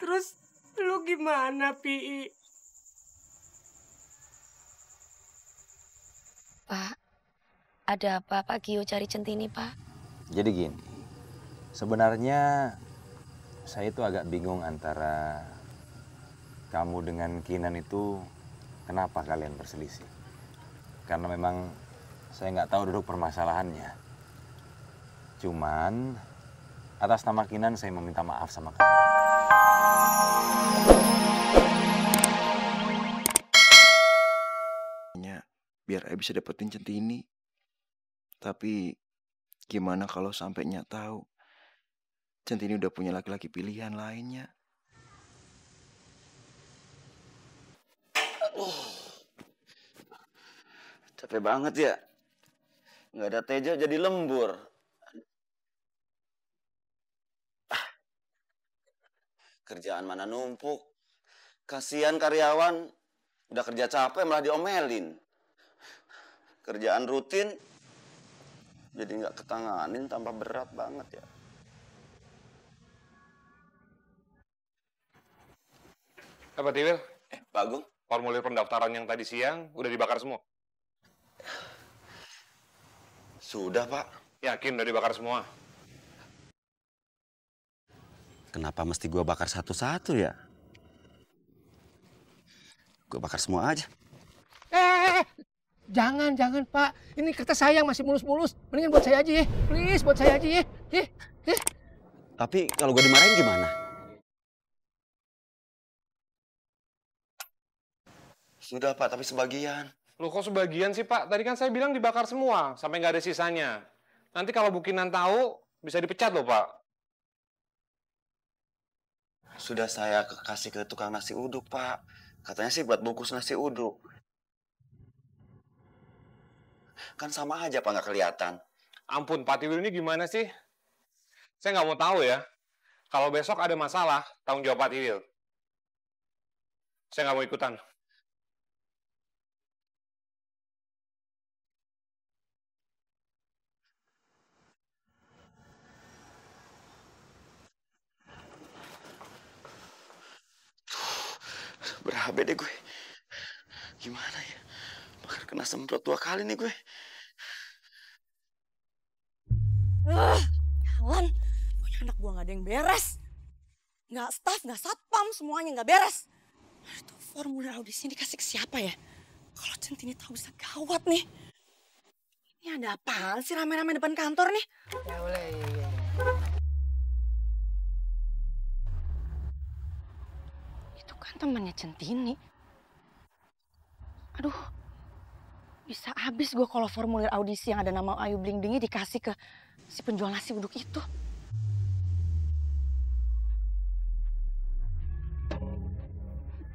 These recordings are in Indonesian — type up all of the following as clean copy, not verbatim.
Terus lu gimana, Pi? Pak, ada apa Pak Gio cari Centini, Pak? Jadi gini, sebenarnya saya itu agak bingung antara kamu dengan Kinan itu kenapa kalian berselisih. Karena memang saya nggak tahu duduk permasalahannya. Cuman atas nama Kinan saya meminta maaf sama kamu. Biar Ayah bisa dapetin Centini. Tapi gimana kalau sampai Nyak tahu Centini udah punya laki-laki pilihan lainnya? Capek banget ya. Nggak ada Teja jadi lembur. Kerjaan mana numpuk. Kasihan karyawan. Udah kerja capek malah diomelin. Kerjaan rutin jadi nggak ketanganin, tambah berat banget ya. Apa Tiwil? Pak Agung? Formulir pendaftaran yang tadi siang udah dibakar semua? Sudah, Pak. Yakin udah dibakar semua? Kenapa mesti gua bakar satu-satu ya? Gua bakar semua aja. Jangan Pak. Ini kertas saya masih mulus-mulus. Mendingan buat saya aja ya. Please, buat saya aja ya. Tapi kalau gua dimarahin gimana? Sudah, Pak, tapi sebagian. Loh kok sebagian sih Pak? Tadi kan saya bilang dibakar semua, sampai nggak ada sisanya. Nanti kalau Bu Kinan tahu, bisa dipecat loh Pak. Sudah saya kasih ke tukang nasi uduk, Pak. Katanya sih buat bungkus nasi uduk. Kan sama aja, Pak, nggak kelihatan. Ampun, Pak Tiwil ini gimana sih? Saya nggak mau tahu ya. Kalau besok ada masalah, tanggung jawab Pak Tiwil. Saya nggak mau ikutan. Berabe deh gue. Gimana ya? Bakal kena semprot 2 kali nih gue. Kawan, punya anak gua nggak ada yang beres. Nggak staf, nggak satpam, semuanya nggak beres. Itu formulir audisi dikasih ke siapa ya? Kalau Centini tahu bisa gawat nih. Ini ada apaan sih rame-rame depan kantor nih? Ya boleh, iya. Itu kan temannya Centini. Aduh, bisa habis gue kalau formulir audisi yang ada nama Ayu Bling Blingi dikasih ke si penjual nasi uduk itu.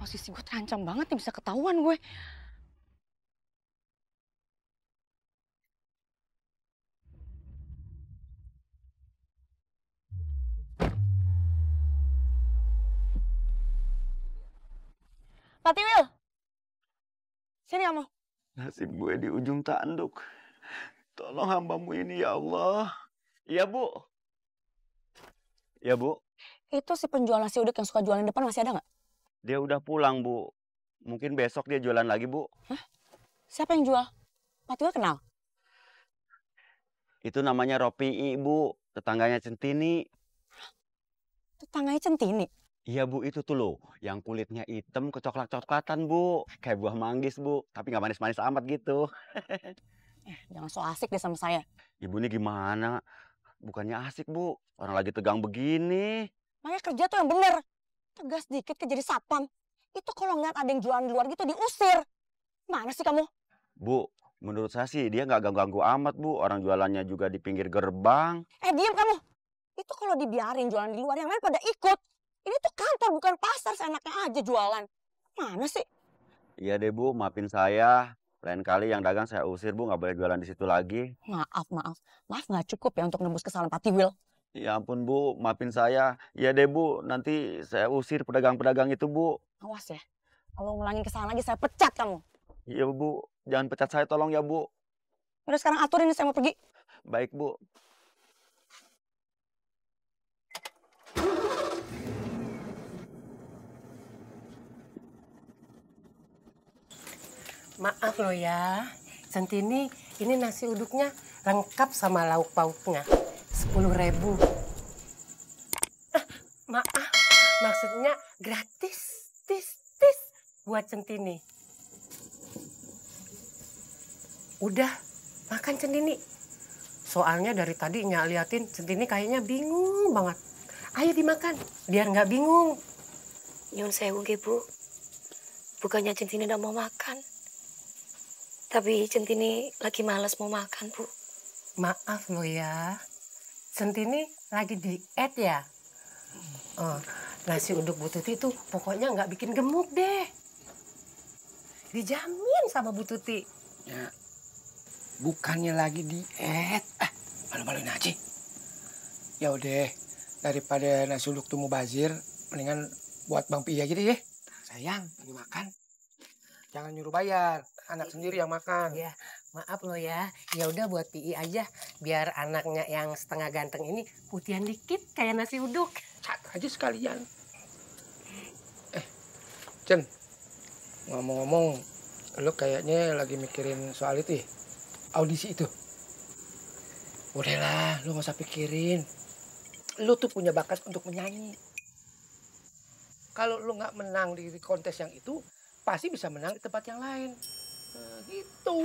Posisi gue terancam banget nih, bisa ketahuan gue. Pak Tiwil, sini kamu. Nasib gue di ujung tanduk. Tolong hambamu ini ya Allah. Iya, Bu. Iya, Bu. Itu si penjual nasi uduk yang suka jualan depan masih ada nggak? Dia udah pulang, Bu. Mungkin besok dia jualan lagi, Bu. Hah? Siapa yang jual? Pak Tiwil kenal? Itu namanya Ropi, Bu. Tetangganya Centini. Tetangganya Centini? Iya, Bu, itu tuh loh. Yang kulitnya hitam kecoklat-coklatan, Bu. Kayak buah manggis, Bu. Tapi nggak manis-manis amat gitu. Jangan so asik deh sama saya. Ibu ini gimana? Bukannya asik, Bu. Orang lagi tegang begini. Makanya kerja tuh yang bener. Tegas dikit ke jadi satpam. Itu kalau ngeliat ada yang jualan di luar gitu diusir. Mana sih kamu? Bu, menurut saya sih dia nggak ganggu-ganggu amat, Bu. Orang jualannya juga di pinggir gerbang. Diam kamu. Itu kalau dibiarin jualan di luar yang lain pada ikut. Ini tuh kantor bukan pasar, seenaknya aja jualan. Mana sih? Iya deh, Bu, maafin saya. Lain kali yang dagang saya usir, Bu, nggak boleh jualan di situ lagi. Maaf. Maaf nggak cukup ya untuk nembus kesalahan Pak Tiwil. Ya ampun, Bu, maafin saya. Iya deh, Bu, nanti saya usir pedagang-pedagang itu, Bu. Awas ya. Kalau ngulangin kesalahan lagi saya pecat kamu. Iya, Bu. Jangan pecat saya, tolong ya, Bu. Udah sekarang aturin nih, saya mau pergi. Baik, Bu. Maaf loh ya, Centini, ini nasi uduknya lengkap sama lauk pauknya. 10.000. Maaf, maksudnya gratis, tis buat Centini. Udah, makan Centini. Soalnya dari tadi Nyak liatin Centini kayaknya bingung banget. Ayo dimakan, biar nggak bingung. Nyun sewu nggih, Bu. Bukannya Centini ndak mau makan. Tapi Centini lagi males mau makan, Bu. Maaf loh ya, Centini lagi diet ya. Oh, nasi uduk Bu Tuti tuh pokoknya nggak bikin gemuk deh. Dijamin sama Bu Tuti. Ya, bukannya lagi diet. Malu-maluin aja. Ya udah, daripada nasi uduk tuh mubazir, mendingan buat Bang Pi aja deh ya. Sayang, lagi makan. Jangan nyuruh bayar, anak sendiri yang makan. Ya, maaf loh ya. Ya udah buat Pi aja, biar anaknya yang setengah ganteng ini putihan dikit kayak nasi uduk. Cat aja sekalian. Cen, ngomong-ngomong, lo kayaknya lagi mikirin soal itu ya? Audisi itu. Udahlah, lo gak usah pikirin. Lo tuh punya bakat untuk menyanyi. Kalau lo nggak menang di kontes yang itu, pasti bisa menang di tempat yang lain. Nah, gitu.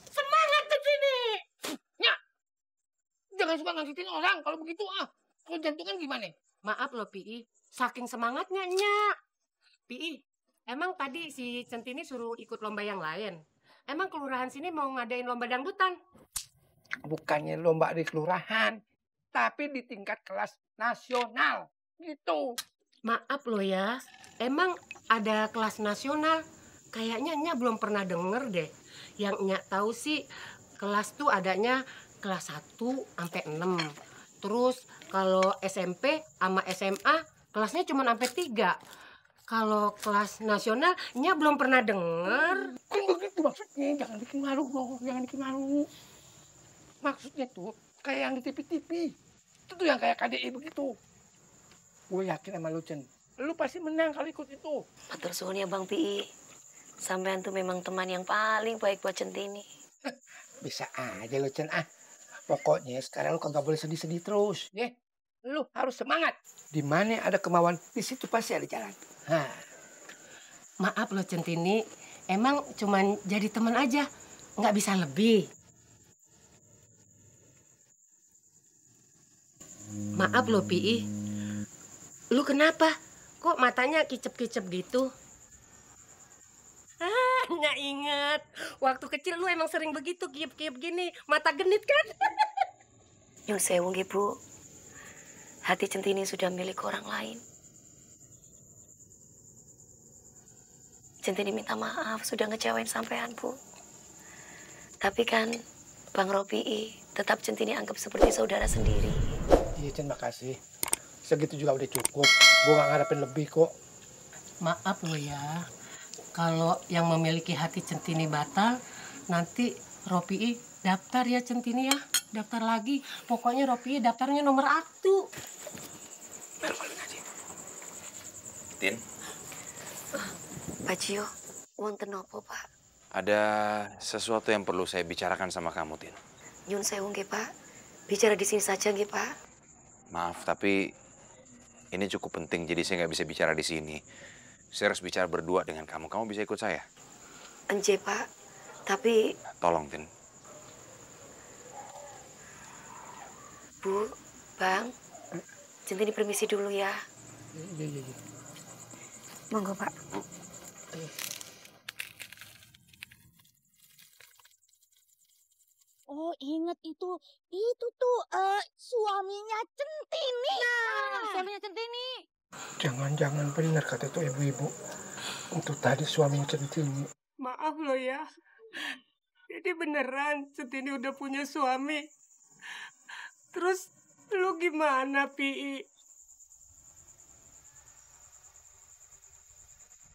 Semangat ke sini. Ya. Jangan suka ngagetin orang kalau begitu Kalau jantungan gimana? Maaf loh Pi, saking semangatnya Nyak. Pi, emang tadi si Centini suruh ikut lomba yang lain? Emang kelurahan sini mau ngadain lomba dangdutan? Bukannya lomba di kelurahan, tapi di tingkat kelas nasional. Gitu. Maaf loh ya, emang ada kelas nasional? Kayaknya Nyak belum pernah denger deh. Yang Nyak tahu sih kelas tuh adanya kelas 1 sampai 6. Terus kalau SMP sama SMA kelasnya cuma sampai 3. Kalau kelas nasional Nyak belum pernah denger. Kan begitu maksudnya, jangan bikin malu dong, jangan bikin malu. Maksudnya tuh kayak yang di TV-TV. Itu tuh yang kayak KDI begitu. Gue yakin sama lu, Cen. Lu pasti menang kalau ikut itu. Matur suwun ya Bang Pi. Sampean tuh memang teman yang paling baik buat Centini. Bisa aja lu, Cen. Pokoknya sekarang lu kagak boleh sedih-sedih terus. Ya, lu harus semangat. Di mana ada kemauan, di situ pasti ada jalan. Maaf loh Centini, emang cuman jadi teman aja, nggak bisa lebih. Maaf loh Pi, lu kenapa? Kok matanya kicep-kicep gitu? Nggak inget. Waktu kecil lu emang sering begitu, kiep-kiep gini. Mata genit kan? Nyun sewu nggih, Bu. Hati Centini sudah milik orang lain. Centini minta maaf sudah ngecewain sampean, Bu. Tapi kan Bang Robi tetap Centini anggap seperti saudara sendiri. Iya, Cen, makasih. Segitu juga udah cukup. Gue gak ngarepin lebih kok. Maaf lo ya, kalau yang memiliki hati Centini batal, nanti Ropi daftar ya Centini ya. Daftar lagi. Pokoknya Ropi daftarnya nomor 1. Tin, Pak Cio, wonten nopo, Pak? ada sesuatu yang perlu saya bicarakan sama kamu, Tin. Nyun sewu nggih, Pak. Bicara di sini saja nggih, Pak. Maaf, tapi ini cukup penting, jadi saya nggak bisa bicara di sini. Saya harus bicara berdua dengan kamu. Kamu bisa ikut saya? Enje, Pak. Tapi... Tolong, Tin. Bu, Bang, Centini permisi dulu ya. Iya. Monggo, Pak. Oh, inget itu tuh suaminya Centini. Suaminya Centini. Jangan-jangan benar kata itu ibu-ibu. Untuk tadi suaminya Centini. Maaf lo ya. Jadi beneran Centini udah punya suami. Terus lu gimana, Pi?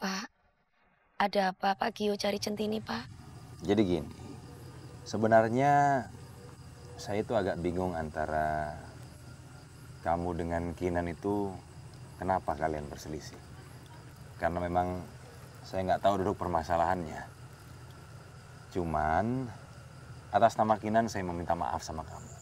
Pak, ada apa Pak Gio cari Centini, Pak? Jadi gini, sebenarnya saya itu agak bingung antara kamu dengan Kinan itu kenapa kalian berselisih. Karena memang saya nggak tahu duduk permasalahannya. Cuman atas nama Kinan saya meminta maaf sama kamu.